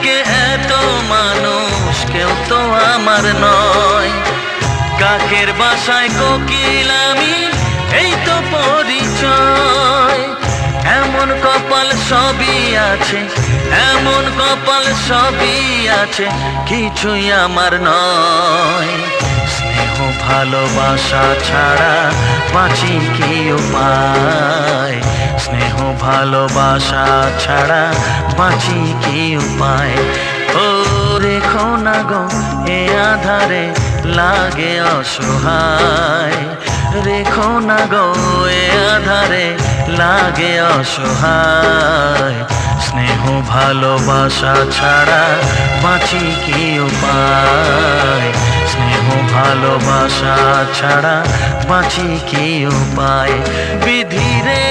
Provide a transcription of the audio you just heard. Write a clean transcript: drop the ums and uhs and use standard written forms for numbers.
থাকে এত মানুষ, কেউ তো আমার নয়। কাকের বাসায় কোকিল আমি, এই তো পরিচয়। এমন কপাল সবই আছে, এমন কপাল সবই আছে, কিছুই আমার নয়। স্নেহ ভালোবাসা ছাড়া বাঁচি কি উপায়? স্নেহ ভালোবাসা ছাড়া বাঁচি কি উপায়? ও রেখো না গো এ আধারে, লাগে অসহায়। রেখো না গো এ আধারে, লাগে অসহায়। স্নেহ ভালোবাসা ছাড়া বাঁচি কি উপায়? স্নেহ ভালোবাসা ছাড়া বাঁচি কি উপায়? বিধিরে